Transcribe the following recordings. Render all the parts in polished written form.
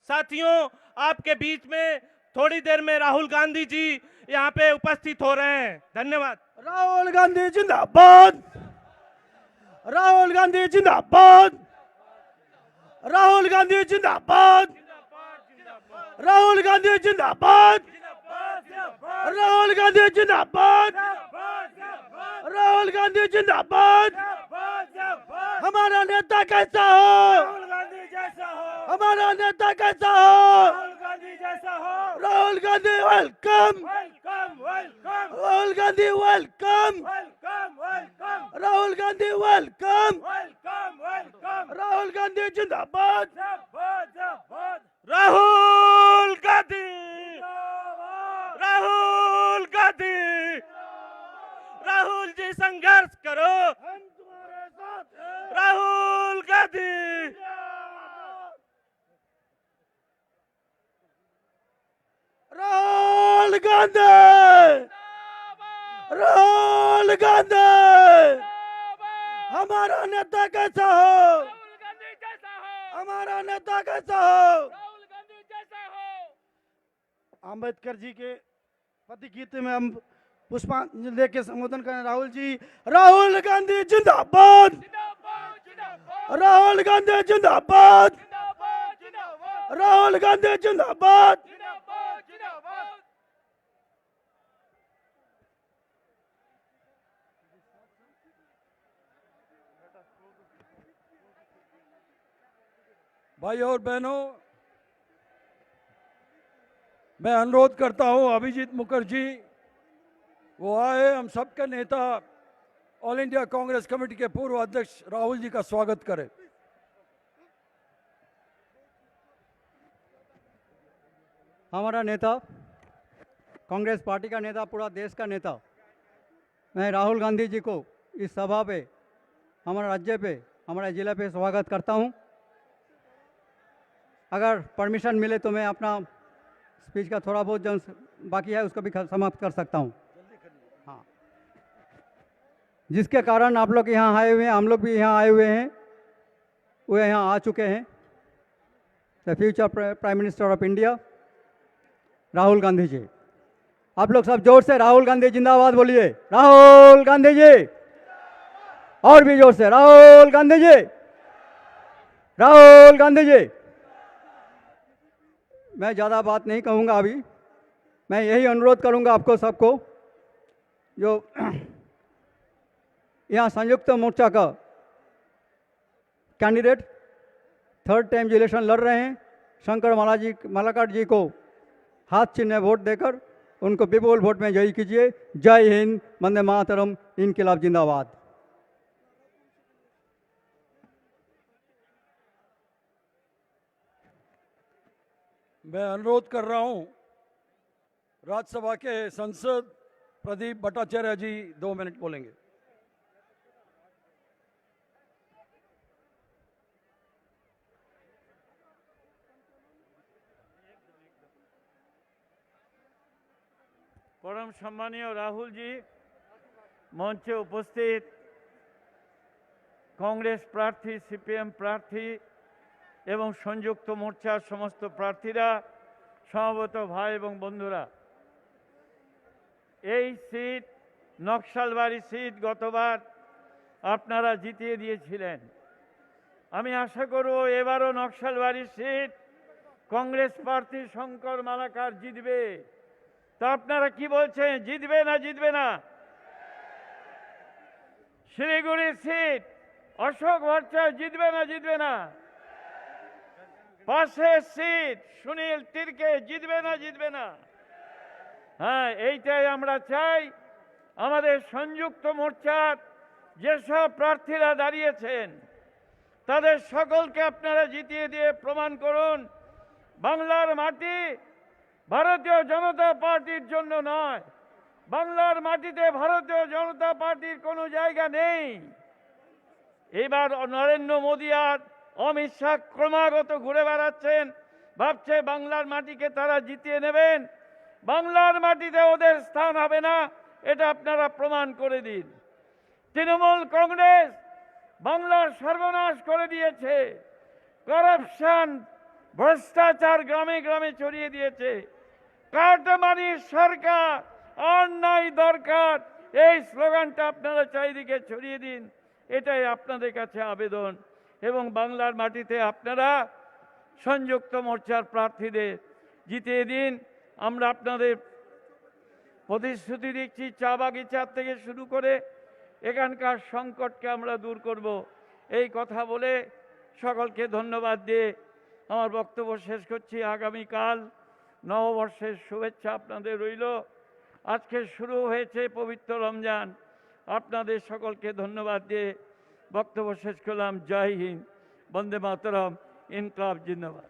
साथियों, आपके बीच में थोड़ी देर में राहुल गांधी जी यहाँ पे उपस्थित हो रहे हैं। धन्यवाद। राहुल गांधी जिंदाबाद, राहुल गांधी जिंदाबाद, राहुल गांधी जिंदाबाद, राहुल गांधी जिंदाबाद, राहुल गांधी जिंदाबाद, राहुल गांधी जिंदाबाद। हमारा नेता कैसा हो? हमारा नेता कैसा हो? Rahul Gandhi welcome, Rahul Gandhi welcome, Rahul Gandhi welcome, Rahul Gandhi जिंदाबाद, राहुल गांधी, राहुल गांधी, राहुल जी संघर्ष करो, हम तुम्हारे साथ हैं। राहुल गांधी। राहुल गांधी, राहुल गांधी। हमारा नेता कैसा हो? हमारा नेता कैसा हो? अम्बेडकर जी के पति गीत में हम पुष्पांजलि देके संबोधन करें। राहुल जी, राहुल गांधी जिंदाबाद, राहुल गांधी जिंदाबाद, राहुल गांधी जिंदाबाद। भाई और बहनों, मैं अनुरोध करता हूं अभिजीत मुखर्जी वो आए, हम सबके नेता ऑल इंडिया कांग्रेस कमेटी के पूर्व अध्यक्ष राहुल जी का स्वागत करें। हमारा नेता, कांग्रेस पार्टी का नेता, पूरा देश का नेता, मैं राहुल गांधी जी को इस सभा पे, हमारे राज्य पे, हमारे जिले पे स्वागत करता हूं। अगर परमिशन मिले तो मैं अपना स्पीच का थोड़ा बहुत जो बाकी है उसको भी समाप्त कर सकता हूं। हाँ, जिसके कारण आप लोग यहाँ आए हुए हैं, हम लोग भी यहाँ आए हुए हैं, वो यहाँ आ चुके हैं। The future prime minister of India Rahul Gandhi ji. आप लोग सब जोर से राहुल गांधी जिंदाबाद बोलिए। राहुल गांधी जी, और भी जोर से राहुल गांधी जी, राहुल गांधी जी। मैं ज़्यादा बात नहीं कहूँगा अभी, मैं यही अनुरोध करूँगा आपको सबको, जो यहाँ संयुक्त मोर्चा का कैंडिडेट थर्ड टाइम इलेक्शन लड़ रहे हैं, शंकर मालाकार जी को हाथ चिन्ह वोट देकर उनको विपुल वोट में जयी कीजिए। जय हिंद, वंदे मातरम, इनकलाब जिंदाबाद। मैं अनुरोध कर रहा हूं राज्यसभा के सांसद प्रदीप भट्टाचार्य जी 2 मिनट बोलेंगे। परम सम्मानीय राहुल जी, मंचे उपस्थित कांग्रेस प्रार्थी, सीपीएम प्रार्थी এবং সংযুক্ত মোর্চার সমস্ত প্রার্থীরা, সমবেত ভাই এবং বন্ধুরা, এই সিট নকশালবাড়ি সিট গতবার আপনারা জিতিয়ে দিয়েছিলেন। আমি আশা করব এবারও নকশালবাড়ি সিট কংগ্রেস প্রার্থী শঙ্কর মালাকার জিতবে। তো আপনারা কি বলছেন, জিতবে না জিতবে না? শিলিগুড়ির সিট অশোক ভট্টাচার্য জিতবে না জিতবে না? পাশের সিট সুনীল তির্কে জিতবে না জিতবে না? হ্যাঁ, এইটাই আমরা চাই। আমাদের সংযুক্ত মোর্চার যেসব প্রার্থীরা দাঁড়িয়েছেন তাদের সকলকে আপনারা জিতিয়ে দিয়ে প্রমাণ করুন বাংলার মাটি ভারতীয় জনতা পার্টির জন্য নয়, বাংলার মাটিতে ভারতীয় জনতা পার্টির কোনো জায়গা নেই। এবার নরেন্দ্র মোদী আর অমিত শাহ ক্রমাগত ঘুরে বেড়াচ্ছেন, ভাবছে বাংলার মাটিকে তারা জিতিয়ে নেবেন। বাংলার মাটিতে ওদের স্থান হবে না, এটা আপনারা প্রমাণ করে দিন। তৃণমূল কংগ্রেস বাংলার সর্বনাশ করে দিয়েছে, করাপশন ভ্রষ্টাচার গ্রামে গ্রামে ছড়িয়ে দিয়েছে। কাটমানির সরকার, অন্যায় দরকার, এই স্লোগানটা আপনারা চারিদিকে ছড়িয়ে দিন, এটাই আপনাদের কাছে আবেদন। এবং বাংলার মাটিতে আপনারা সংযুক্ত মোর্চার প্রার্থীদের জিতিয়ে দিন। আমরা আপনাদের প্রতিশ্রুতি দিচ্ছি, চা বাগিচার থেকে শুরু করে এখানকার সংকটকে আমরা দূর করব। এই কথা বলে সকলকে ধন্যবাদ দিয়ে আমার বক্তব্য শেষ করছি। আগামীকাল নববর্ষের শুভেচ্ছা আপনাদের রইল। আজকে শুরু হয়েছে পবিত্র রমজান। আপনাদের সকলকে ধন্যবাদ দিয়ে বক্তব্য শেষ করলাম। জয় হিন্দ, বন্দে মাতরম, ইনকলাব जिंदाबाद।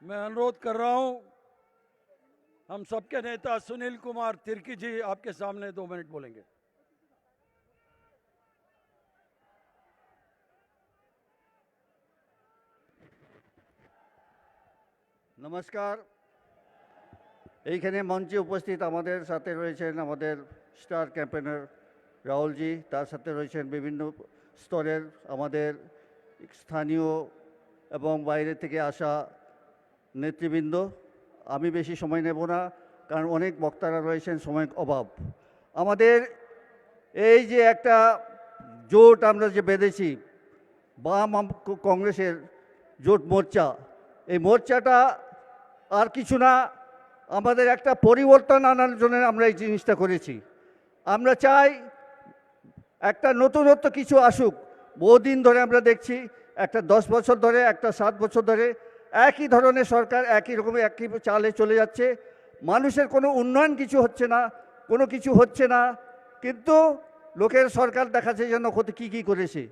मैं अनुरोध कर रहा हूं, हम सबके नेता सुनील कुमार तिर्की जी आपके सामने 2 मिनट बोलेंगे। নমস্কার। এইখানে মঞ্চে উপস্থিত আমাদের সাথে রয়েছেন আমাদের স্টার ক্যাম্পেনার রাহুলজি, তার সাথে রয়েছেন বিভিন্ন স্তরের আমাদের স্থানীয় এবং বাইরে থেকে আসা নেতৃবৃন্দ। আমি বেশি সময় নেব না, কারণ অনেক বক্তারা রয়েছেন, সময় অভাব। আমাদের এই যে একটা জোট আমরা যে বেঁধেছি, বাম কংগ্রেসের জোট মোর্চা, এই মোর্চাটা আর কিছু না, আমাদের একটা পরিবর্তন আনার জন্য আমরা এই জিনিসটা করেছি। আমরা চাই একটা নতুনত্ব কিছু আসুক। বহুদিন ধরে আমরা দেখছি, একটা 10 বছর ধরে, একটা 7 বছর ধরে একই ধরনের সরকার একই রকমের একই চালে চলে যাচ্ছে। মানুষের কোনো উন্নয়ন কিছু হচ্ছে না, কোনো কিছু হচ্ছে না, কিন্তু লোকের সরকার দেখাচ্ছে যেন কী কী করেছে।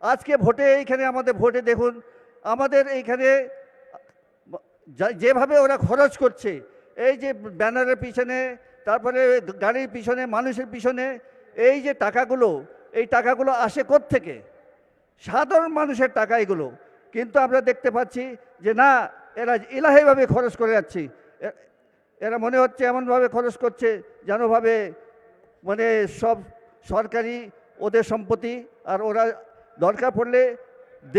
আজকে ভোটে এইখানে আমাদের ভোটে দেখুন, আমাদের এইখানে যেভাবে ওরা খরচ করছে, এই যে ব্যানারের পিছনে, তারপরে গাড়ির পিছনে, মানুষের পিছনে, এই যে টাকাগুলো, এই টাকাগুলো আসে কোত্থেকে? সাধারণ মানুষের টাকা এগুলো। কিন্তু আমরা দেখতে পাচ্ছি যে না, এরা ইলাহিভাবে খরচ করে যাচ্ছে। এরা মনে হচ্ছে এমনভাবে খরচ করছে যেনভাবে মানে সব সরকারি ওদের সম্পত্তি, আর ওরা দরকার পড়লে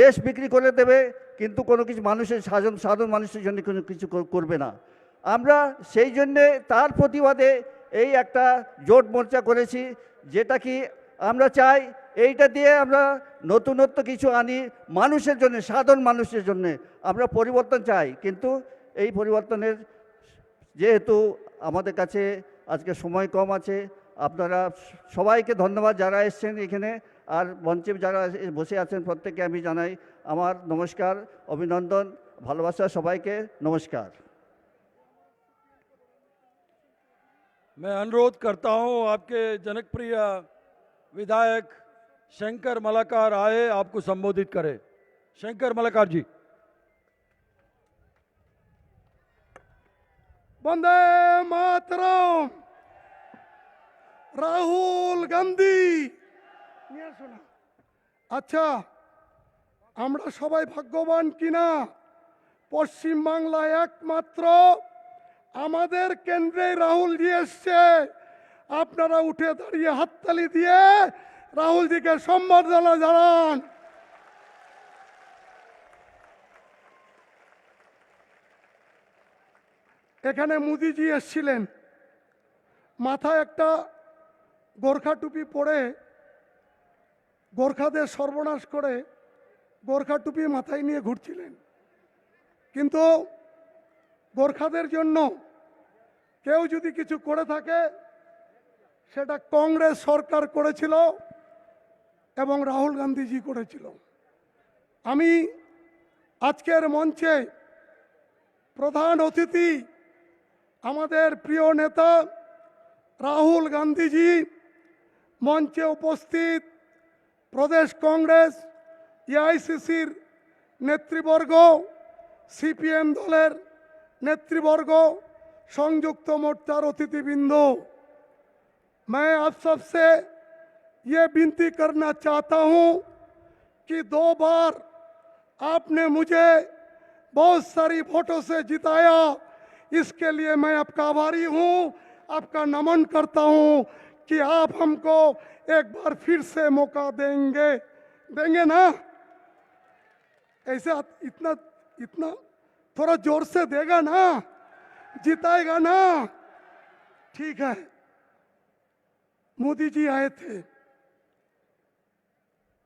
দেশ বিক্রি করে দেবে, কিন্তু কোনো কিছু মানুষের সাধারণ মানুষের জন্য কোনো কিছু করবে না। আমরা সেই জন্যে তার প্রতিবাদে এই একটা জোট মোর্চা করেছি, যেটা কি আমরা চাই এইটা দিয়ে আমরা নতুনত্ব কিছু আনি মানুষের জন্য, সাধারণ মানুষের জন্য আমরা পরিবর্তন চাই। কিন্তু এই পরিবর্তনের যেহেতু আমাদের কাছে আজকে সময় কম আছে, আপনারা সবাইকে ধন্যবাদ যারা এসছেন এখানে, আর মঞ্চে যারা বসে আছেন প্রত্যেককে আমি জানাই আমার নমস্কার, অভিনন্দন, ভালোবাসা সবাইকে, নমস্কার। मैं अनुरोध करता हूं आपके जनप्रिय विधायक शंकर मलाकार आए, आपको संबोधित करें। शंकर मलाकार जी। वंदे मातरम। রাহুল গান্ধী নিয়ে আসো না। আচ্ছা, আমরা সবাই ভাগ্যবান কিনা, পশ্চিম বাংলায় একমাত্র আমাদের কেন্দ্রে রাহুলজি এসছে। আপনারা উঠে দাঁড়িয়ে হাততালি দিয়ে রাহুলজিকে সম্বর্ধনা জানান। এখানে মোদিজি এসছিলেন, মাথায় একটা গোর্খা টুপি পরে, গোর্খাদের সর্বনাশ করে গোর্খা টুপি মাথায় নিয়ে ঘুরছিলেন। কিন্তু গোর্খাদের জন্য কেউ যদি কিছু করে থাকে, সেটা কংগ্রেস সরকার করেছিল এবং রাহুল গান্ধীজি করেছিল। আমি আজকের মঞ্চে প্রধান অতিথি আমাদের প্রিয় নেতা রাহুল গান্ধীজি, মঞ্চে উপস্থিত প্রদেশ কংগ্রেস এআইসিসির নেতৃবর্গ, সিপিএম দলের नेतृवर्ग, संयुक्त मोर्चार अतिथिवृंद, मैं आप सबसे ये विनती करना चाहता हूँ कि 2 बार आपने मुझे बहुत सारी वोटों से जिताया, इसके लिए मैं आपका आभारी हूँ, आपका नमन करता हूँ कि आप हमको एक बार फिर से मौका देंगे ना। ऐसे इतना इतना थोड़ा जोर से देगा ना, जिताएगा ना। ठीक है, मोदी जी आए थे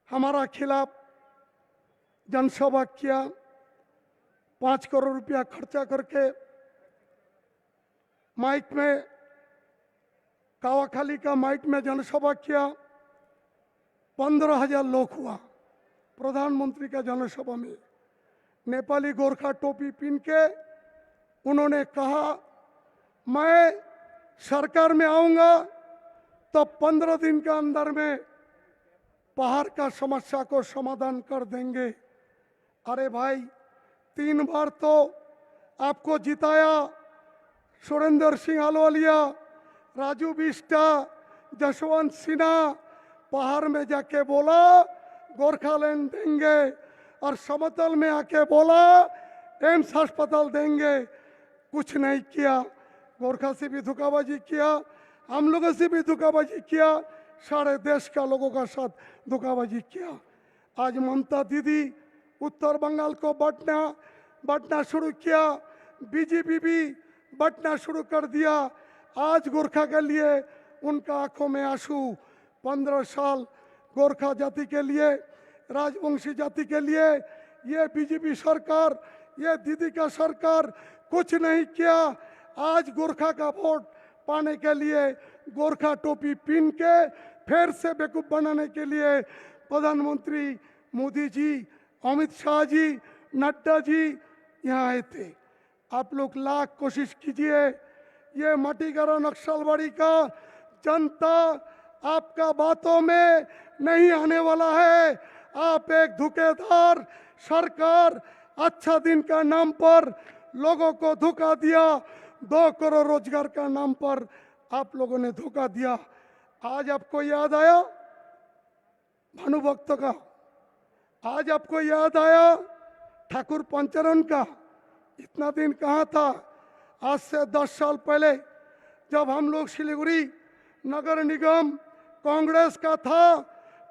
हमारा खिलाफ, जनसभा किया, 5 करोड़ रुपया खर्चा करके माइक में, कावाखाली का माइक में जनसभा किया। 15,000 लोग हुआ प्रधानमंत्री का जनसभा में। नेपाली गोरखा टोपी पहन के उन्होंने कहा, मैं सरकार में आऊंगा तो 15 दिन के अंदर में पहाड़ का समस्या को समाधान कर देंगे। अरे भाई, 3 बार तो आपको जिताया, सुरेंद्र सिंह अहलुवालिया, राजू बिष्टा, जसवंत सिन्हा। पहाड़ में जाके बोला गोरखालैंड देंगे, और समतल में आके बोला एम्स अस्पताल देंगे। कुछ नहीं किया। गोरखा से भी धोखाबाजी किया, हम लोगों से भी धोखाबाजी किया, सारे देश का लोगों का साथ धोखाबाजी किया। आज ममता दीदी उत्तर बंगाल को बांटना शुरू किया, बीजेपी भी बांटना शुरू कर दिया। आज गोरखा के लिए उनका आंखों में आंसू। 15 साल गोरखा जाति के लिए, राजवंशी जाति के लिए ये बीजेपी सरकार, ये दीदी का सरकार कुछ नहीं किया। आज गोरखा का वोट पाने के लिए गोरखा टोपी पहन के फिर से बेवकूफ बनाने के लिए प्रधानमंत्री मोदी जी, अमित शाह जी, नड्डा जी यहाँ आए थे। आप लोग लाख कोशिश कीजिए, ये मटीगरा नक्सलवाड़ी का जनता आपका बातों में नहीं आने वाला है। आप एक धोखेदार सरकार, अच्छा दिन का नाम पर लोगों को धोखा दिया, 2 करोड़ रोजगार का नाम पर आप लोगों ने धोखा दिया। आज आपको याद आया भानुभक्त का, आज आपको याद आया ठाकुर पंचरण का। इतना दिन कहाँ था? आज से 10 साल पहले जब हम लोग सिलीगुड़ी नगर निगम कांग्रेस का था,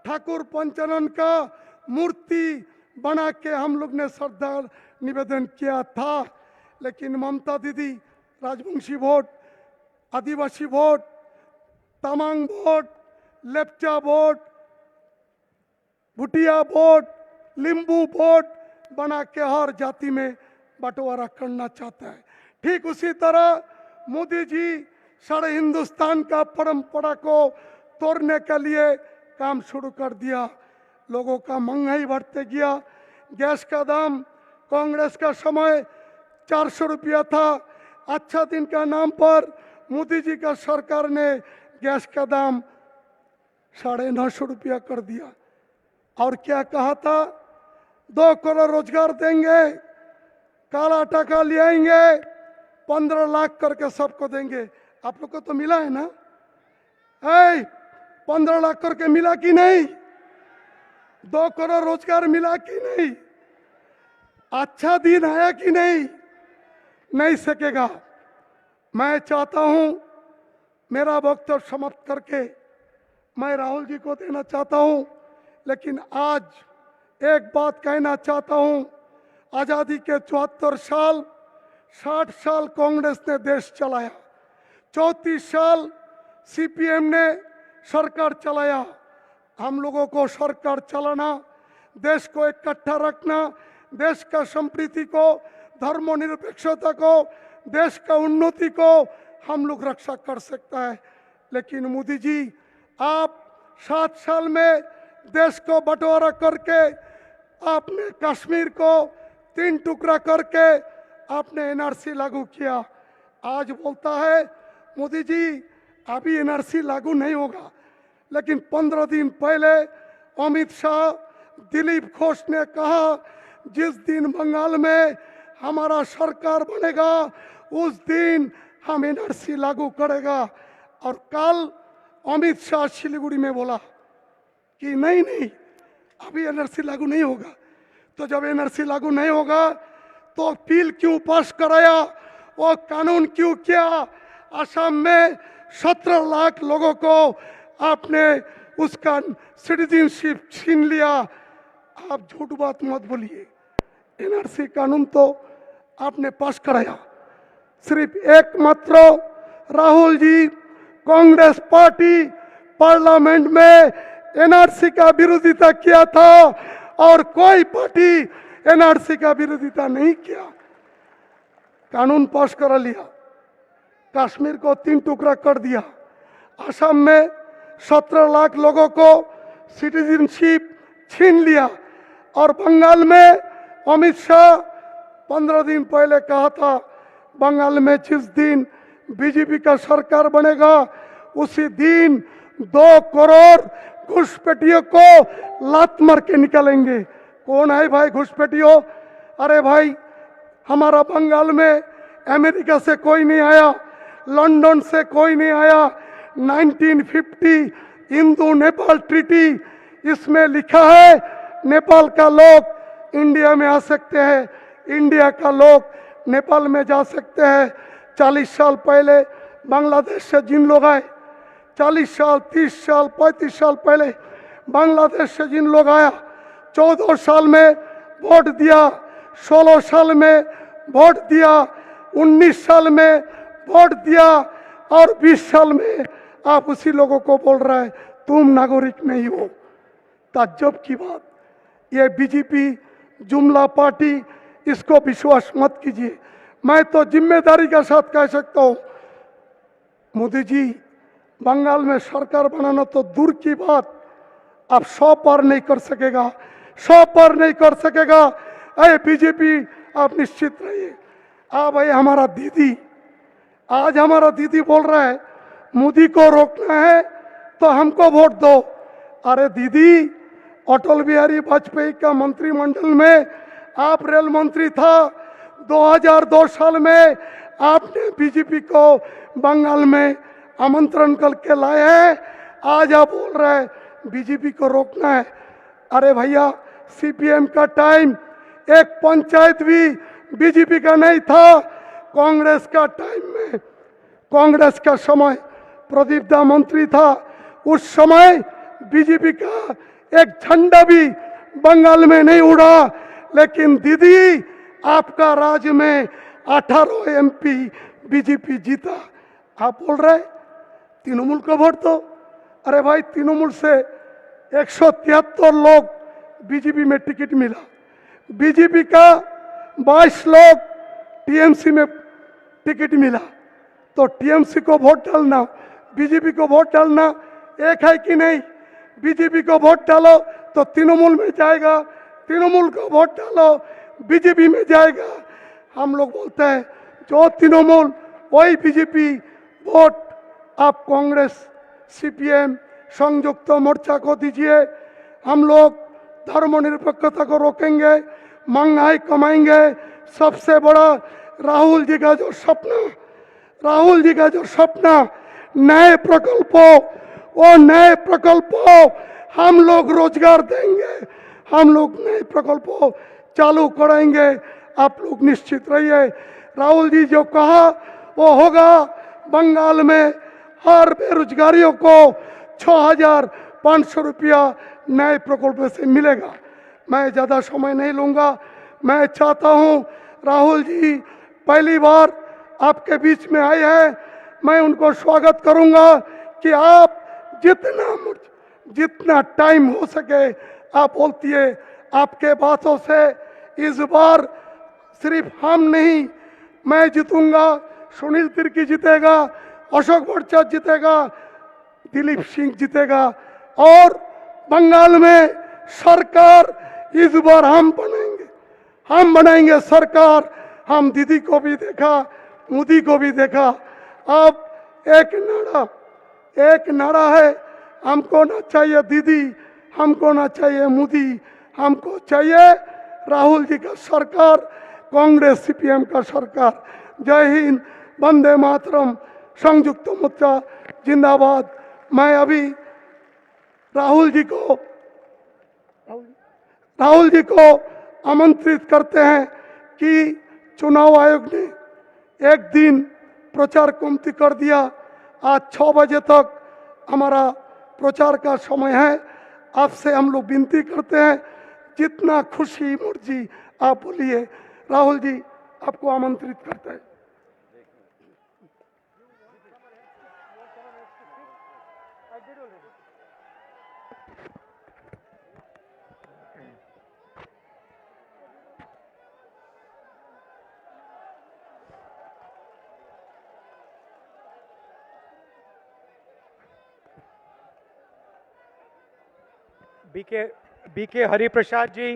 ठाकुर पंचरण का मूर्ति बना के हम लोग ने श्रद्धा निवेदन किया था। लेकिन Mamata Didi Rajbanshi vote, Adivasi vote, Tamang vote, Lepcha vote, Bhutia vote, Limbu vote बना के हर जाति में बंटवारा करना चाहता है। ठीक उसी तरह मोदी जी सारे हिंदुस्तान का परंपरा को तोड़ने के लिए काम शुरू कर दिया। लोगों का महंगाई बढ़ते गया। गैस का दाम कांग्रेस का समय 400 रुपया था। अच्छा दिन का नाम पर मोदी जी का सरकार ने गैस का दाम 950 रुपया कर दिया। और क्या कहा था? 2 करोड़ रोजगार देंगे, काला टका ले आएंगे, 15 लाख करके सबको देंगे। आप लोग को तो मिला है ना? 15 लाख करके मिला कि नहीं? 2 करोड़ रोजगार मिला कि नहीं? अच्छा दिन आया कि नहीं? नहीं सकेगा। मैं चाहता हूं, मेरा वक्तव्य समाप्त करके मैं राहुल जी को देना चाहता हूं, लेकिन आज एक बात कहना चाहता हूं। आजादी के 74 साल, 60 साल कांग्रेस ने देश चलाया, 34 साल सीपीएम ने सरकार चलाया। हम लोगों को सरकार चलाना, देश को इकट्ठा रखना, देश का संप्रीति को, धर्मनिरपेक्षता को, देश का उन्नति को हम लोग रक्षा कर सकता है। लेकिन मोदी जी, आप 7 साल में देश को बंटवारा करके आपने कश्मीर को 3 टुकड़ा करके आपने एनआरसी लागू किया। आज बोलता है मोदी जी अभी एनआरसी लागू नहीं होगा, लेकिन 15 दिन पहले अमित शाह, दिलीप घोष ने कहा जिस दिन बंगाल में हमारा सरकार बनेगा उस दिन हम एनआरसी लागू करेगा। और कल अमित शाह सिलीगुड़ी में बोला कि नहीं नहीं अभी एनआरसी लागू नहीं होगा। तो जब एनआरसी लागू नहीं होगा तो बिल क्यों पास कराया, वो कानून क्यों किया? असम में 17 लाख लोगों को आपने उसका सिटीजनशिप छीन लिया। आप झूठ बात मत बोलिए। एनआरसी कानून तो आपने पास कराया, सिर्फ एकमात्र राहुल जी कांग्रेस पार्टी पार्लियामेंट में एनआरसी का विरोधिता किया था और कोई पार्टी एनआरसी का विरोधिता नहीं किया। कानून पास करा लिया, कश्मीर को 3 टुकड़ा कर दिया, असम में 17 लाख लोगों को सिटीजनशिप छीन लिया और बंगाल में अमित शाह 15 दिन पहले कहा था बंगाल में जिस दिन बीजेपी का सरकार बनेगा उसी दिन 2 करोड़ घुसपैठियों को लात मार के निकालेंगे। कौन है भाई घुसपैठियों? अरे भाई, हमारा बंगाल में अमेरिका से कोई नहीं आया, लंदन से कोई नहीं आया। 1950 हिंदू नेपाल ट्रीटी, इसमें लिखा है नेपाल का लोग इंडिया में आ सकते हैं, इंडिया का लोग नेपाल में जा सकते हैं। 40 साल पहले बांग्लादेश से जिन लोग आए, 40 साल 30 साल 35 साल पहले बांग्लादेश से जिन लोग आया, 14 साल में वोट दिया, 16 साल में वोट दिया, 19 साल में वोट दिया और 20 साल में आप उसी लोगों को बोल रहे हैं तुम नागरिक नहीं हो। ताज्जुब की बात, ये बीजेपी जुमला पार्टी, इसको विश्वास मत कीजिए। मैं तो जिम्मेदारी के साथ कह सकता हूं, मोदी जी बंगाल में सरकार बनाना तो दूर की बात, आप 100 पार नहीं कर सकेगा, 100 पार नहीं कर सकेगा। अरे बीजेपी, आप निश्चित रहिए। भाई हमारा दीदी, आज हमारा दीदी बोल रहा है मोदी को रोकना है तो हमको वोट दो। अरे दीदी, अटल बिहारी वाजपेयी का मंत्रिमंडल में आप रेल मंत्री था, 2002 साल में आपने बीजेपी को बंगाल में आमंत्रण करके लाए हैं। आज आप बोल रहे हैं बीजेपी को रोकना है। अरे भैया, सीपीएम का टाइम एक पंचायत भी बीजेपी का नहीं था। कांग्रेस का टाइम में, कांग्रेस का समय प्रदीप दा मंत्री था, उस समय बीजेपी का एक झंडा भी बंगाल में नहीं उड़ा। लेकिन दीदी, आपका राज्य में 18 एमपी बीजेपी जीता। आप बोल रहे तृणमूल को वोट दो। अरे भाई, तृणमूल से 173 लोग बीजेपी में टिकट मिला, बीजेपी का 22 लोग टीएमसी में टिकट मिला। तो टीएमसी को वोट डालना, बीजेपी को वोट डालना एक है कि नहीं? बीजेपी को वोट डालो तो तृणमूल में जाएगा, तृणमूल को वोट डालो बीजेपी में जाएगा। हम लोग बोलते हैं जो तृणमूल वही बीजेपी, वोट आप कांग्रेस, सीपीएम, संयुक्त मोर्चा को दीजिए। हम लोग धर्मनिरपेक्षता को रोकेंगे, महंगाई कमाएंगे। सबसे बड़ा राहुल जी का जो सपना, राहुल जी का जो सपना, नए प्रकल्पों, वो नए प्रकल्पों हम लोग रोजगार देंगे, हम लोग नए प्रकल्पों चालू कराएंगे। आप लोग निश्चित रहिए, राहुल जी जो कहा वो होगा। बंगाल में हर बेरोजगारियों को 6,500 रुपया नए प्रकल्प से मिलेगा। मैं ज़्यादा समय नहीं लूँगा। मैं चाहता हूँ राहुल जी पहली बार आपके बीच में आए हैं, मैं उनको स्वागत करूँगा कि आप जितना टाइम हो सके आप बोलतिए। आपके बातों से इस बार सिर्फ हम नहीं, मैं जीतूंगा, सुनील तिर्की जीतेगा, अशोक भट्टाचार्य जीतेगा, दिलीप सिंह जीतेगा और बंगाल में सरकार इस बार हम बनाएंगे, हम बनाएंगे सरकार। हम दीदी को भी देखा, मोदी को भी देखा। अब एक नारा है, हमको ना चाहिए दीदी, हमको ना चाहिए मोदी, हमको चाहिए राहुल जी का सरकार, कांग्रेस सीपीएम का सरकार। जय हिंद, वंदे मातरम, संयुक्त मोर्चा जिंदाबाद। मैं अभी राहुल जी को आमंत्रित करते हैं कि चुनाव आयोग ने एक दिन प्रचार कमती कर दिया। आज 6 बजे तक हमारा प्रचार का समय है। आपसे हम लोग विनती करते हैं, जितना खुशी मर्जी आप बोलिए। राहुल जी आपको आमंत्रित करते हैं। बीके हरिप्रसाद जी,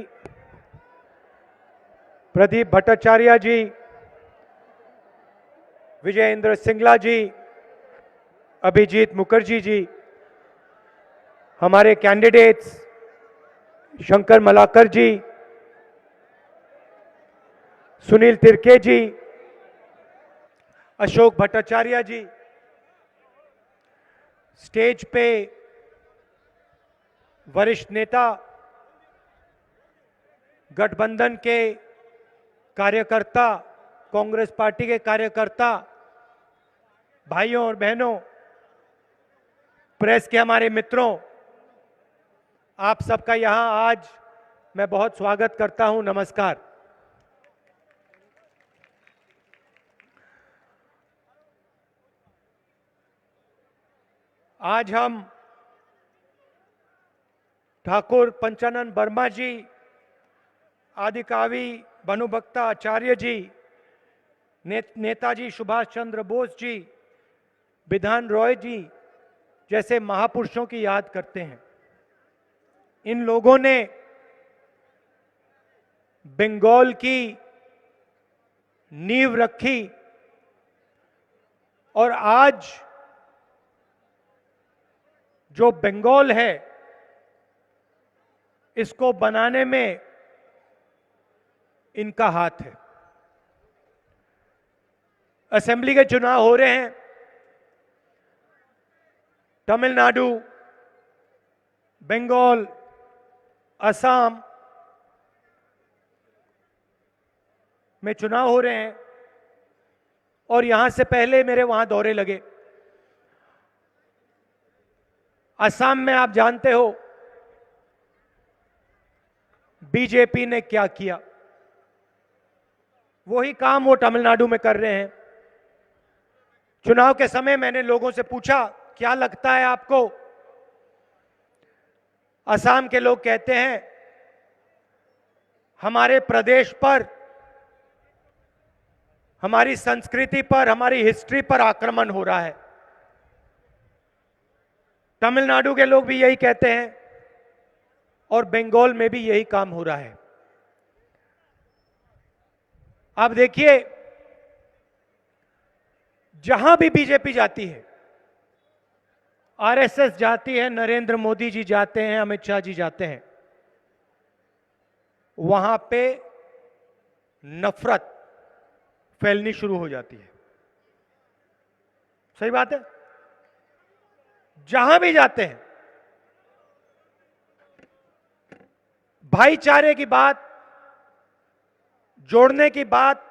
प्रदीप भट्टाचार्य जी, विजय इंद्र सिंगला जी, अभिजीत मुखर्जी जी, हमारे कैंडिडेट्स शंकर मलाकर जी, सुनील तिर्के जी, अशोक भट्टाचार्य जी, स्टेज पे वरिष्ठ नेता, गठबंधन के कार्यकर्ता, कांग्रेस पार्टी के कार्यकर्ता, भाइयों और बहनों, प्रेस के हमारे मित्रों, आप सबका यहां आज मैं बहुत स्वागत करता हूं। नमस्कार। आज हम ठाकुर पंचानन वर्मा जी, आदिकवि भानुभक्ता आचार्य जी, नेताजी सुभाष चंद्र बोस जी, बिधान रॉय जी जैसे महापुरुषों की याद करते हैं। इन लोगों ने बंगाल की नींव रखी और आज जो बंगाल है इसको बनाने में इनका हाथ है। असेंबली के चुनाव हो रहे हैं। तमिलनाडु, बंगाल, असम में चुनाव हो रहे हैं और यहां से पहले मेरे वहां दौरे लगे। असम में आप जानते हो बीजेपी ने क्या किया, वही काम वो तमिलनाडु में कर रहे हैं। चुनाव के समय मैंने लोगों से पूछा, क्या लगता है आपको? असम के लोग कहते हैं हमारे प्रदेश पर, हमारी संस्कृति पर, हमारी हिस्ट्री पर आक्रमण हो रहा है। तमिलनाडु के लोग भी यही कहते हैं और बंगाल में भी यही काम हो रहा है। आप देखिए, जहां भी बीजेपी जाती है, आरएसएस जाती है, नरेंद्र मोदी जी जाते हैं, अमित शाह जी जाते हैं, वहां पे नफरत फैलनी शुरू हो जाती है। सही बात है। जहां भी जाते हैं भाईचारे की बात, जोड़ने की बात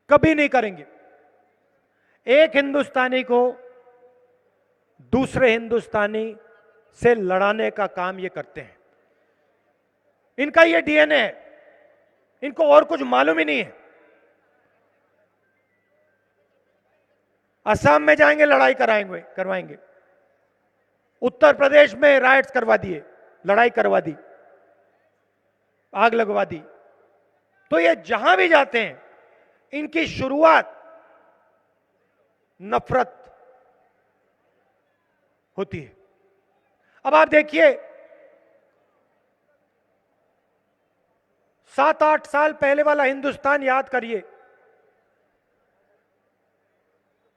कभी नहीं करेंगे। एक हिंदुस्तानी को दूसरे हिंदुस्तानी से लड़ाने का काम ये करते हैं। इनका ये डीएनए है, इनको और कुछ मालूम ही नहीं है। असम में जाएंगे लड़ाई करवाएंगे, उत्तर प्रदेश में राइट्स करवा दिए, लड़ाई करवा दी, आग लगवा दी। तो ये जहां भी जाते हैं इनकी शुरुआत नफरत होती है। अब आप देखिए, 7-8 साल पहले वाला हिंदुस्तान याद करिए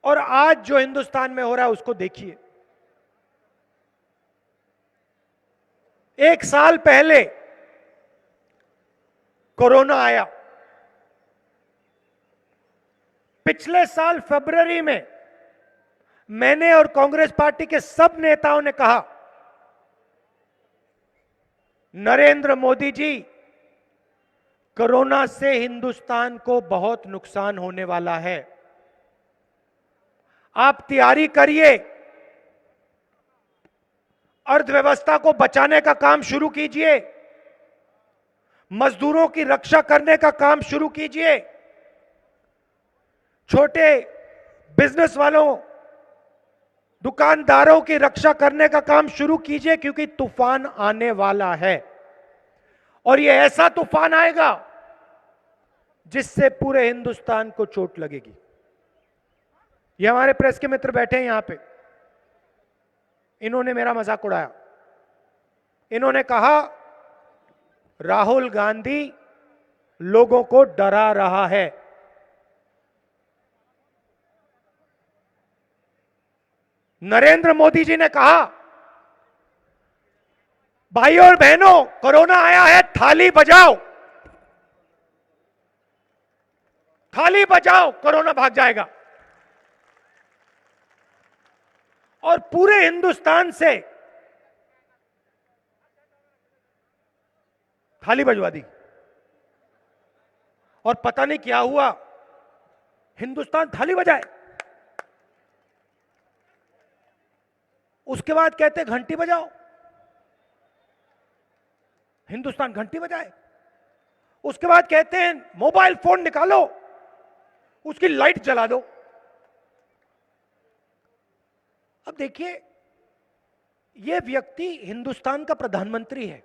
और आज जो हिंदुस्तान में हो रहा है उसको देखिए। 1 साल पहले कोरोना आया, पिछले साल फरवरी में मैंने और कांग्रेस पार्टी के सब नेताओं ने कहा, नरेंद्र मोदी जी, कोरोना से हिंदुस्तान को बहुत नुकसान होने वाला है, आप तैयारी करिए, अर्थव्यवस्था को बचाने का काम शुरू कीजिए, मजदूरों की रक्षा करने का काम शुरू कीजिए, छोटे बिजनेस वालों, दुकानदारों की रक्षा करने का काम शुरू कीजिए, क्योंकि तूफान आने वाला है और यह ऐसा तूफान आएगा जिससे पूरे हिंदुस्तान को चोट लगेगी। ये हमारे प्रेस के मित्र बैठे हैं यहां पे, इन्होंने मेरा मजाक उड़ाया। इन्होंने कहा राहुल गांधी लोगों को डरा रहा है। नरेंद्र मोदी जी ने कहा भाइयों और बहनों, कोरोना आया है, थाली बजाओ, थाली बजाओ, कोरोना भाग जाएगा। और पूरे हिंदुस्तान से थाली बजवा दी और पता नहीं क्या हुआ, हिंदुस्तान थाली बजाए। उसके बाद कहते घंटी बजाओ, हिंदुस्तान घंटी बजाए। उसके बाद कहते हैं मोबाइल फोन निकालो, उसकी लाइट जला दो। अब देखिए, यह व्यक्ति हिंदुस्तान का प्रधानमंत्री है,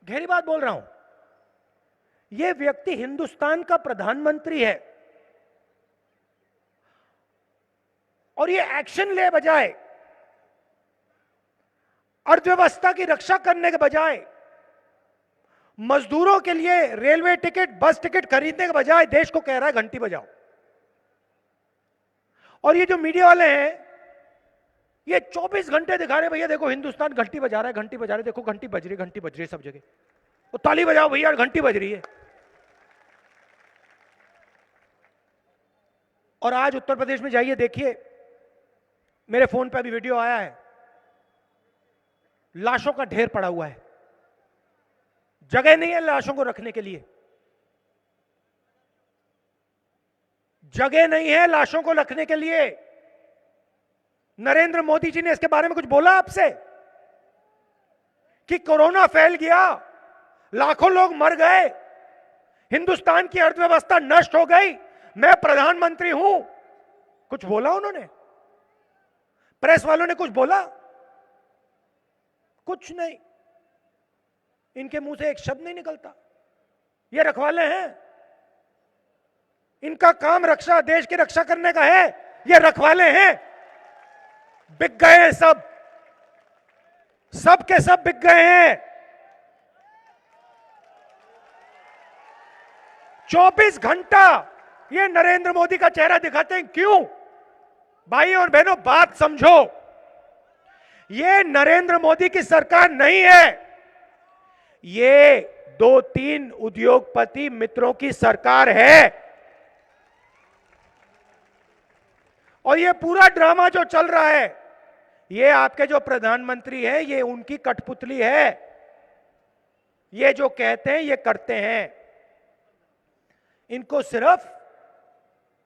गहरी बात बोल रहा हूं, यह व्यक्ति हिंदुस्तान का प्रधानमंत्री है और यह एक्शन ले बजाय, अर्थव्यवस्था की रक्षा करने के बजाय, मजदूरों के लिए रेलवे टिकट, बस टिकट खरीदने के बजाय देश को कह रहा है घंटी बजाओ। और ये जो मीडिया वाले हैं, ये 24 घंटे दिखा रहे भैया देखो हिंदुस्तान घंटी बजा रहा है, घंटी बजा रहे, देखो घंटी बज रही है सब जगह, तो ताली बजाओ भैया, घंटी बज रही है। और आज उत्तर प्रदेश में जाइए, देखिए, मेरे फोन पे अभी वीडियो आया है, लाशों का ढेर पड़ा हुआ है, जगह नहीं है लाशों को रखने के लिए, जगह नहीं है लाशों को रखने के लिए। नरेंद्र मोदी जी ने इसके बारे में कुछ बोला आपसे कि कोरोना फैल गया, लाखों लोग मर गए, हिंदुस्तान की अर्थव्यवस्था नष्ट हो गई, मैं प्रधानमंत्री हूं? कुछ बोला उन्होंने? प्रेस वालों ने कुछ बोला? कुछ नहीं, इनके मुंह से एक शब्द नहीं निकलता। ये रखवाले हैं, इनका काम रक्षा, देश की रक्षा करने का है, ये रखवाले हैं। बिक गए हैं सब के सब बिक गए हैं। 24 घंटा ये नरेंद्र मोदी का चेहरा दिखाते हैं, क्यों? भाई और बहनों, बात समझो, ये नरेंद्र मोदी की सरकार नहीं है, ये 2-3 उद्योगपति मित्रों की सरकार है। और ये पूरा ड्रामा जो चल रहा है, ये आपके जो प्रधानमंत्री हैं, ये उनकी कठपुतली है। ये जो कहते हैं ये करते हैं, इनको सिर्फ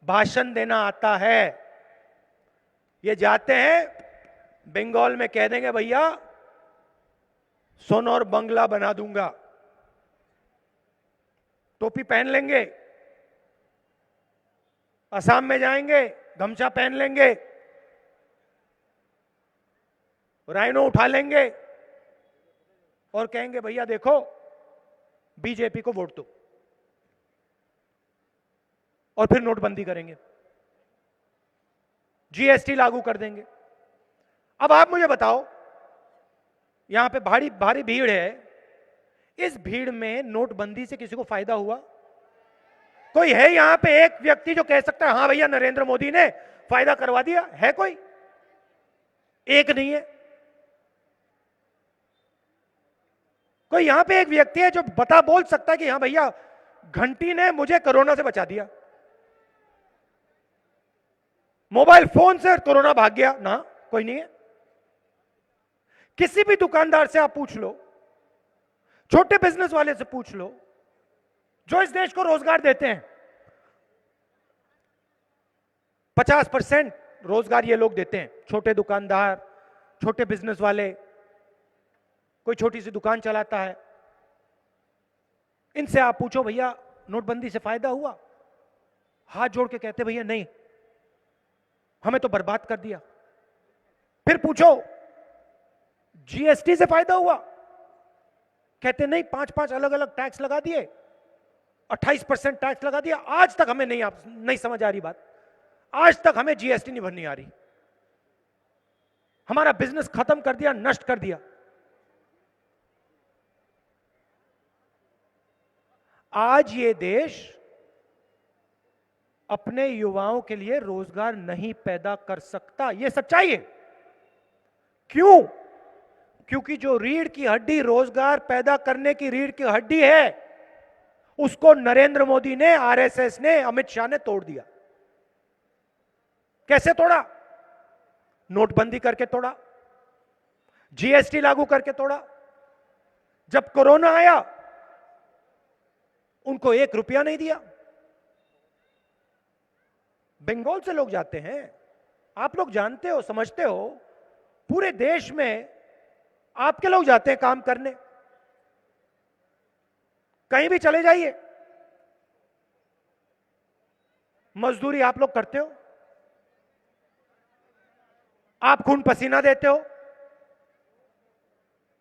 भाषण देना आता है। ये जाते हैं बंगाल में, कह देंगे भैया सोना और बंगला बना दूंगा, टोपी पहन लेंगे, असम में जाएंगे गमछा पहन लेंगे, राइनो उठा लेंगे और कहेंगे भैया देखो बीजेपी को वोट दो, और फिर नोटबंदी करेंगे, जीएसटी लागू कर देंगे। अब आप मुझे बताओ, यहां पे भारी भीड़ है, इस भीड़ में नोटबंदी से किसी को फायदा हुआ? कोई है यहां पे एक व्यक्ति जो कह सकता है हां भैया नरेंद्र मोदी ने फायदा करवा दिया? है कोई? एक नहीं है। कोई यहां पे एक व्यक्ति है जो बोल सकता है कि हां भैया घंटी ने मुझे कोरोना से बचा दिया, मोबाइल फोन से कोरोना भाग गया? ना, कोई नहीं है। किसी भी दुकानदार से आप पूछ लो, छोटे बिजनेस वाले से पूछ लो, जो इस देश को रोजगार देते हैं, 50% रोजगार ये लोग देते हैं, छोटे दुकानदार, छोटे बिजनेस वाले। कोई छोटी सी दुकान चलाता है, इनसे आप पूछो भैया नोटबंदी से फायदा हुआ? हाथ जोड़ के कहते भैया नहीं, हमें तो बर्बाद कर दिया। फिर पूछो जीएसटी से फायदा हुआ? कहते नहीं, 5-5 अलग अलग टैक्स लगा दिए, 28% टैक्स लगा दिया। आज तक हमें नहीं समझ आ रही बात, आज तक हमें जीएसटी नहीं भरनी आ रही। हमारा बिजनेस खत्म कर दिया, नष्ट कर दिया। आज ये देश अपने युवाओं के लिए रोजगार नहीं पैदा कर सकता, यह सच्चाई है। क्यों? क्योंकि जो रीढ़ की हड्डी रोजगार पैदा करने की रीढ़ की हड्डी है, उसको नरेंद्र मोदी ने, आरएसएस ने, अमित शाह ने तोड़ दिया। कैसे तोड़ा? नोटबंदी करके तोड़ा, जीएसटी लागू करके तोड़ा। जब कोरोना आया उनको 1 रुपया नहीं दिया। बंगाल से लोग जाते हैं, आप लोग जानते हो, समझते हो, पूरे देश में आपके लोग जाते हैं काम करने। कहीं भी चले जाइए, मजदूरी आप लोग करते हो, आप खून पसीना देते हो।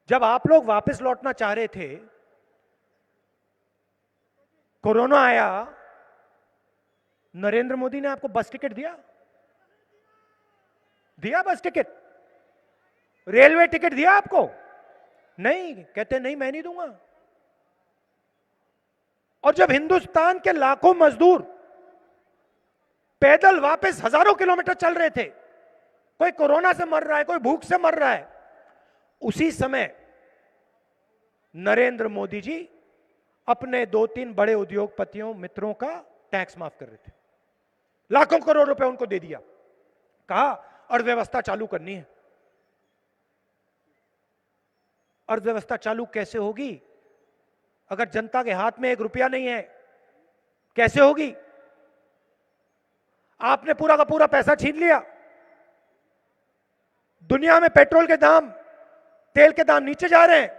जब आप लोग वापस लौटना चाह रहे थे, कोरोना आया, नरेंद्र मोदी ने आपको बस टिकट दिया? दिया बस टिकट? रेलवे टिकट दिया आपको? नहीं, कहते नहीं मैं नहीं दूंगा। और जब हिंदुस्तान के लाखों मजदूर पैदल वापस हजारों किलोमीटर चल रहे थे, कोई कोरोना से मर रहा है, कोई भूख से मर रहा है, उसी समय नरेंद्र मोदी जी अपने 2-3 बड़े उद्योगपतियों मित्रों का टैक्स माफ कर रहे थे। लाखों करोड़ रुपए उनको दे दिया, कहा अर्थव्यवस्था चालू करनी है। अर्थव्यवस्था चालू कैसे होगी अगर जनता के हाथ में 1 रुपया नहीं है? कैसे होगी? आपने पूरा का पूरा पैसा छीन लिया। दुनिया में पेट्रोल के दाम, तेल के दाम नीचे जा रहे हैं,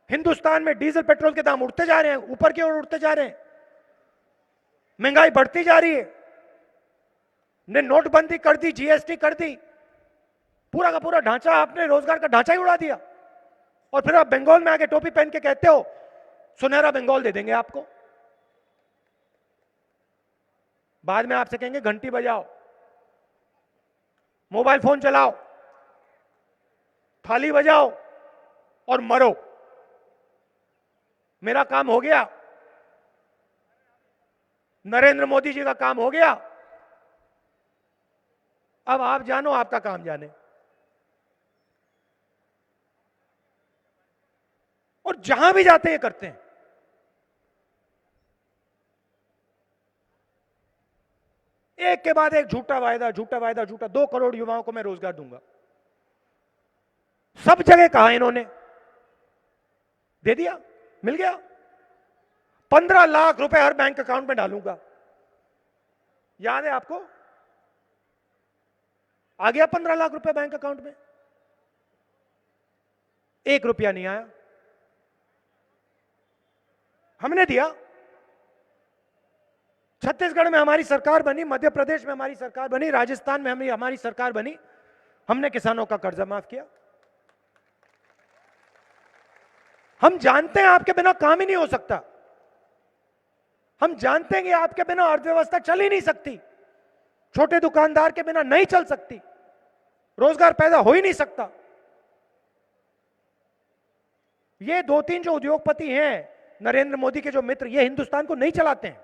हिंदुस्तान में डीजल पेट्रोल के दाम उड़ते जा रहे हैं, ऊपर की ओर उड़ते जा रहे हैं, महंगाई बढ़ती जा रही है। ने नोटबंदी कर दी, जीएसटी कर दी, पूरा का पूरा ढांचा, आपने रोजगार का ढांचा ही उड़ा दिया। और फिर आप बंगाल में आके टोपी पहन के कहते हो सुनहरा बंगाल दे देंगे आपको। बाद में आपसे कहेंगे घंटी बजाओ, मोबाइल फोन चलाओ, थाली बजाओ और मरो। मेरा काम हो गया, नरेंद्र मोदी जी का काम हो गया, अब आप जानो, आपका काम जाने। और जहां भी जाते हैं करते हैं। एक के बाद एक झूठा वायदा, झूठा वायदा, झूठा। 2 करोड़ युवाओं को मैं रोजगार दूंगा, सब जगह कहा इन्होंने, दे दिया, मिल गया। 15 लाख रुपए हर बैंक अकाउंट में डालूंगा, याद है आपको? आ गया 15 लाख रुपए बैंक अकाउंट में, 1 रुपया नहीं आया, हमने दिया। छत्तीसगढ़ में हमारी सरकार बनी, मध्य प्रदेश में हमारी सरकार बनी, राजस्थान में हमारी सरकार बनी, हमने किसानों का कर्जा माफ किया। हम जानते हैं आपके बिना काम ही नहीं हो सकता, हम जानते हैं कि आपके बिना अर्थव्यवस्था चल ही नहीं सकती, छोटे दुकानदार के बिना नहीं चल सकती, रोजगार पैदा हो ही नहीं सकता। ये 2-3 जो उद्योगपति हैं नरेंद्र मोदी के जो मित्र, ये हिंदुस्तान को नहीं चलाते हैं,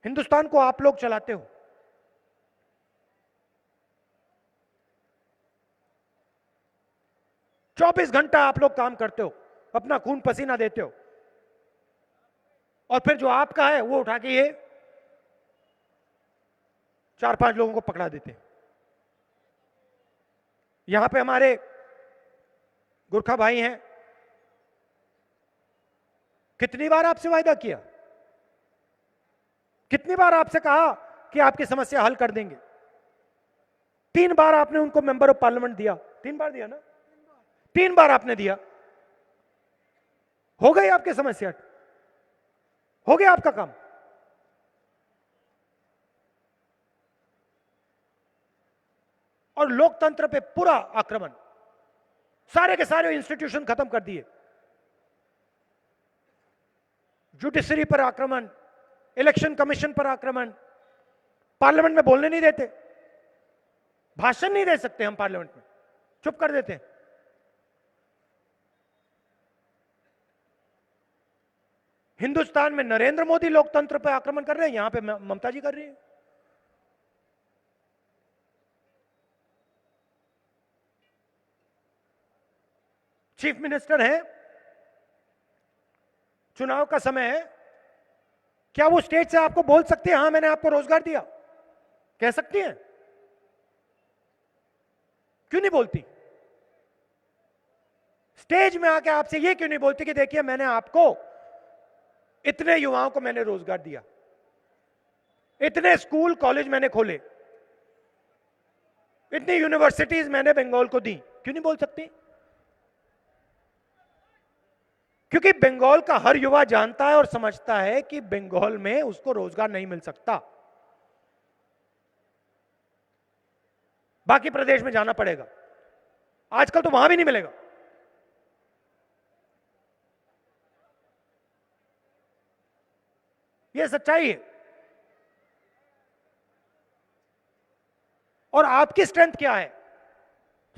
हिंदुस्तान को आप लोग चलाते हो। चौबीस घंटा आप लोग काम करते हो, अपना खून पसीना देते हो, और फिर जो आपका है वो उठा के ये 4-5 लोगों को पकड़ा देते हैं। यहां पे हमारे गुरखा भाई हैं, कितनी बार आपसे वायदा किया, कितनी बार आपसे कहा कि आपकी समस्या हल कर देंगे? 3 बार आपने उनको मेंबर ऑफ पार्लियामेंट दिया, 3 बार दिया ना? 3 बार आपने दिया, हो गई आपकी समस्या, हो गया आपका काम। और लोकतंत्र पे पूरा आक्रमण, सारे के सारे इंस्टीट्यूशन खत्म कर दिए, जुडिशरी पर आक्रमण, इलेक्शन कमीशन पर आक्रमण, पार्लियामेंट में बोलने नहीं देते, भाषण नहीं दे सकते हम पार्लियामेंट में, चुप कर देते हैं। हिंदुस्तान में नरेंद्र मोदी लोकतंत्र पर आक्रमण कर रहे हैं, यहां पे ममता जी कर रही है। चीफ मिनिस्टर है, चुनाव का समय है, क्या वो स्टेज से आपको बोल सकते हैं हां मैंने आपको रोजगार दिया? कह सकती हैं? क्यों नहीं बोलती? स्टेज में आके आपसे ये क्यों नहीं बोलती कि देखिए मैंने आपको इतने युवाओं को मैंने रोजगार दिया, इतने स्कूल कॉलेज मैंने खोले, इतनी यूनिवर्सिटीज मैंने बंगाल को दी? क्यों नहीं बोल सकती? क्योंकि बंगाल का हर युवा जानता है और समझता है कि बंगाल में उसको रोजगार नहीं मिल सकता, बाकी प्रदेश में जाना पड़ेगा। आजकल तो वहां भी नहीं मिलेगा। यह सच्चाई है। और आपकी स्ट्रेंथ क्या है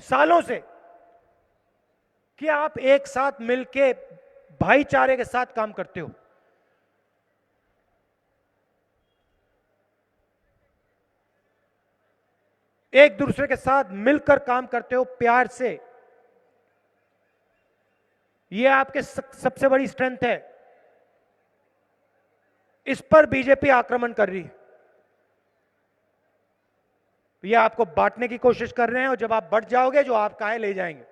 सालों से कि आप एक साथ मिलके भाईचारे के साथ काम करते हो। एक दूसरे के साथ मिलकर काम करते हो प्यार से, यह आपके सबसे बड़ी स्ट्रेंथ है। इस पर बीजेपी आक्रमण कर रही है, यह आपको बांटने की कोशिश कर रहे हैं, और जब आप बढ़ जाओगे जो आपका है ले जाएंगे।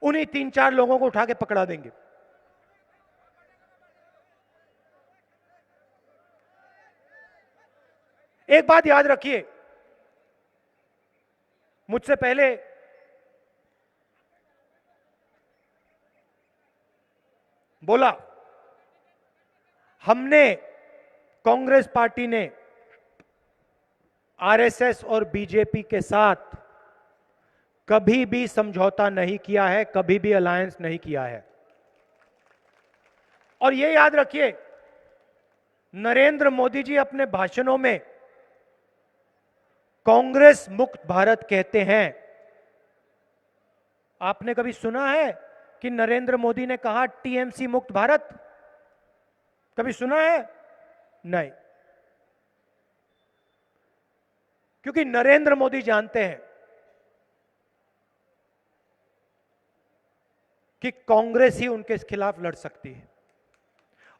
उन्हीं 3-4 लोगों को उठा के पकड़ा देंगे। एक बात याद रखिए, मुझसे पहले बोला, हमने, कांग्रेस पार्टी ने आरएसएस और बीजेपी के साथ कभी भी समझौता नहीं किया है, कभी भी अलायंस नहीं किया है। और यह याद रखिए, नरेंद्र मोदी जी अपने भाषणों में कांग्रेस मुक्त भारत कहते हैं। आपने कभी सुना है कि नरेंद्र मोदी ने कहा टीएमसी मुक्त भारत? कभी सुना है? नहीं। क्योंकि नरेंद्र मोदी जानते हैं कि कांग्रेस ही उनके खिलाफ लड़ सकती है।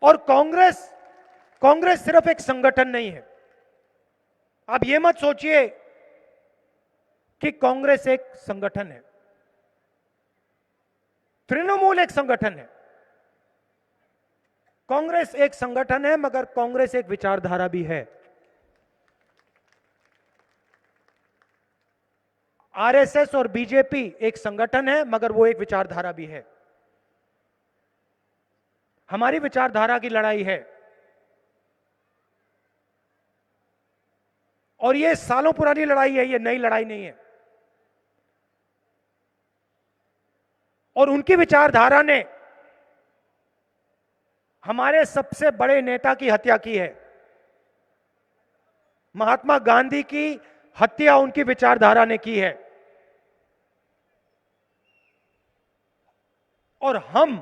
और कांग्रेस सिर्फ एक संगठन नहीं है। आप यह मत सोचिए कि कांग्रेस एक संगठन है, तृणमूल एक संगठन है। कांग्रेस एक संगठन है, मगर कांग्रेस एक विचारधारा भी है। आरएसएस और बीजेपी एक संगठन है, मगर वो एक विचारधारा भी है। हमारी विचारधारा की लड़ाई है, और ये सालों पुरानी लड़ाई है, ये नई लड़ाई नहीं है। और उनकी विचारधारा ने हमारे सबसे बड़े नेता की हत्या की है। महात्मा गांधी की हत्या उनकी विचारधारा ने की है। और हम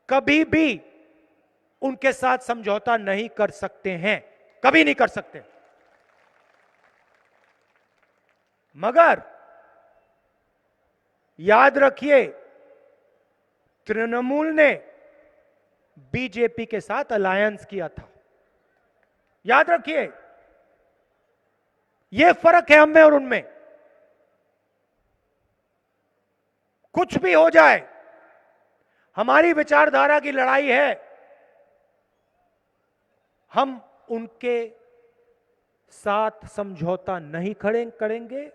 कभी भी उनके साथ समझौता नहीं कर सकते हैं, कभी नहीं कर सकते। मगर याद रखिए, तृणमूल ने बीजेपी के साथ अलायंस किया था। याद रखिए, यह फर्क है हम में और उनमें। कुछ भी हो जाए, हमारी विचारधारा की लड़ाई है। हम उनके साथ समझौता नहीं करेंगे।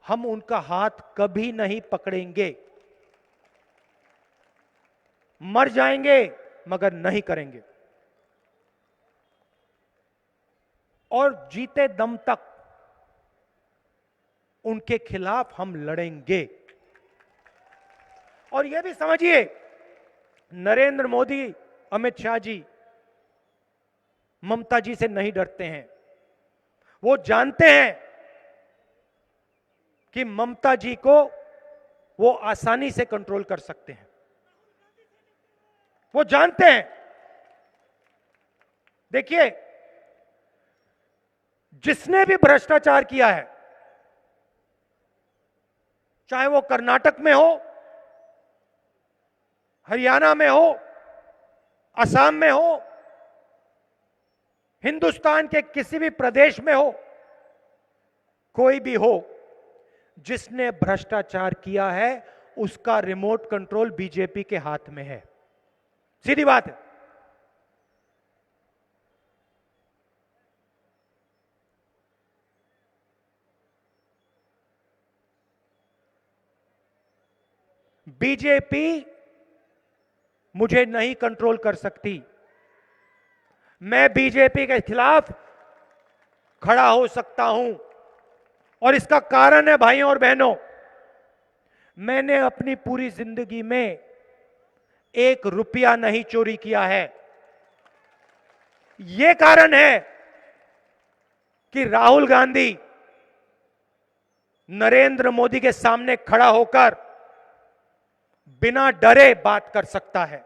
हम उनका हाथ कभी नहीं पकड़ेंगे। मर जाएंगे मगर नहीं करेंगे। और जीते दम तक उनके खिलाफ हम लड़ेंगे। और यह भी समझिए, नरेंद्र मोदी, अमित शाह जी ममता जी से नहीं डरते हैं। वो जानते हैं कि ममता जी को वो आसानी से कंट्रोल कर सकते हैं। वो जानते हैं। देखिए, जिसने भी भ्रष्टाचार किया है, चाहे वो कर्नाटक में हो, हरियाणा में हो, असम में हो, हिंदुस्तान के किसी भी प्रदेश में हो, कोई भी हो, जिसने भ्रष्टाचार किया है उसका रिमोट कंट्रोल बीजेपी के हाथ में है। सीधी बात है। बीजेपी मुझे नहीं कंट्रोल कर सकती। मैं बीजेपी के खिलाफ खड़ा हो सकता हूं, और इसका कारण है भाइयों और बहनों, मैंने अपनी पूरी जिंदगी में 1 रुपया नहीं चोरी किया है। यह कारण है कि राहुल गांधी नरेंद्र मोदी के सामने खड़ा होकर बिना डरे बात कर सकता है।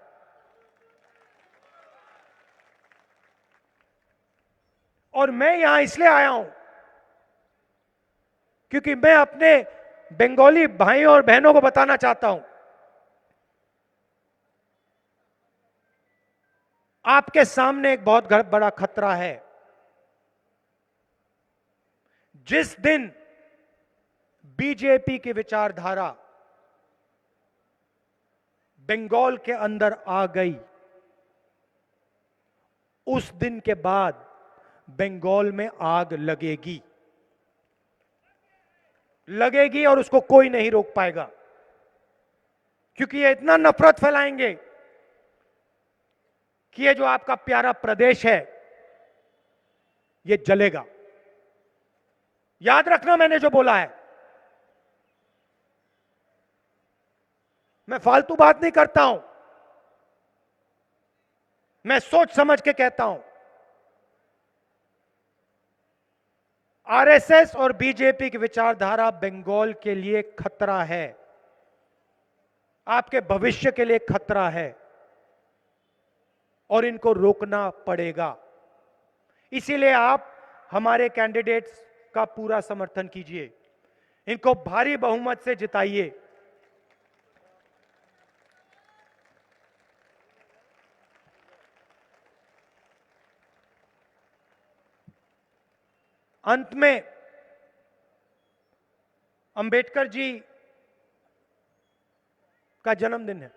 और मैं यहां इसलिए आया हूं क्योंकि मैं अपने बंगाली भाइयों और बहनों को बताना चाहता हूं, आपके सामने एक बहुत बड़ा खतरा है। जिस दिन बीजेपी की विचारधारा बंगाल के अंदर आ गई, उस दिन के बाद बंगाल में आग लगेगी और उसको कोई नहीं रोक पाएगा, क्योंकि ये इतना नफरत फैलाएंगे कि ये जो आपका प्यारा प्रदेश है ये जलेगा। याद रखना मैंने जो बोला है, मैं फालतू बात नहीं करता हूं, मैं सोच समझ के कहता हूं। आरएसएस और बीजेपी की विचारधारा बंगाल के लिए खतरा है, आपके भविष्य के लिए खतरा है, और इनको रोकना पड़ेगा। इसीलिए आप हमारे कैंडिडेट्स का पूरा समर्थन कीजिए, इनको भारी बहुमत से जिताइए। अंत में, अंबेडकर जी का जन्मदिन है।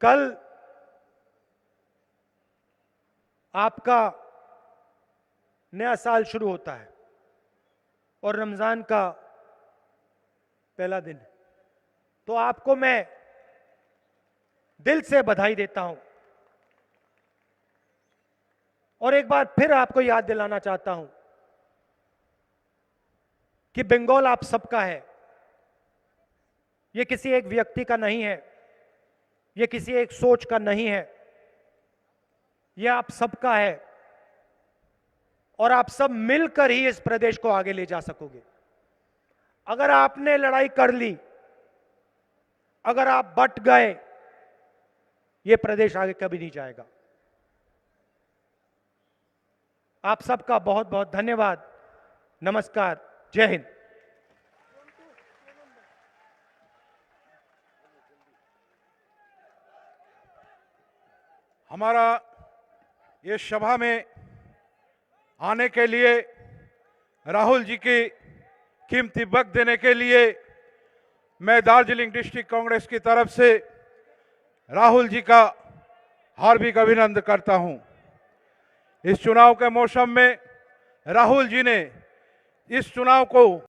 कल आपका नया साल शुरू होता है और रमजान का पहला दिन है, तो आपको मैं दिल से बधाई देता हूं। और एक बार फिर आपको याद दिलाना चाहता हूं कि बंगाल आप सबका है, यह किसी एक व्यक्ति का नहीं है, यह किसी एक सोच का नहीं है, यह आप सबका है, और आप सब मिलकर ही इस प्रदेश को आगे ले जा सकोगे। अगर आपने लड़ाई कर ली, अगर आप बट गए, यह प्रदेश आगे कभी नहीं जाएगा। आप सबका बहुत बहुत धन्यवाद। नमस्कार, जय हिंद। हमारा ये सभा में आने के लिए, राहुल जी की कीमती वक्त देने के लिए मैं दार्जिलिंग डिस्ट्रिक्ट कांग्रेस की तरफ से राहुल जी का हार्दिक अभिनंदन करता हूं। इस चुनाव के मौसम में राहुल जी ने इस चुनाव को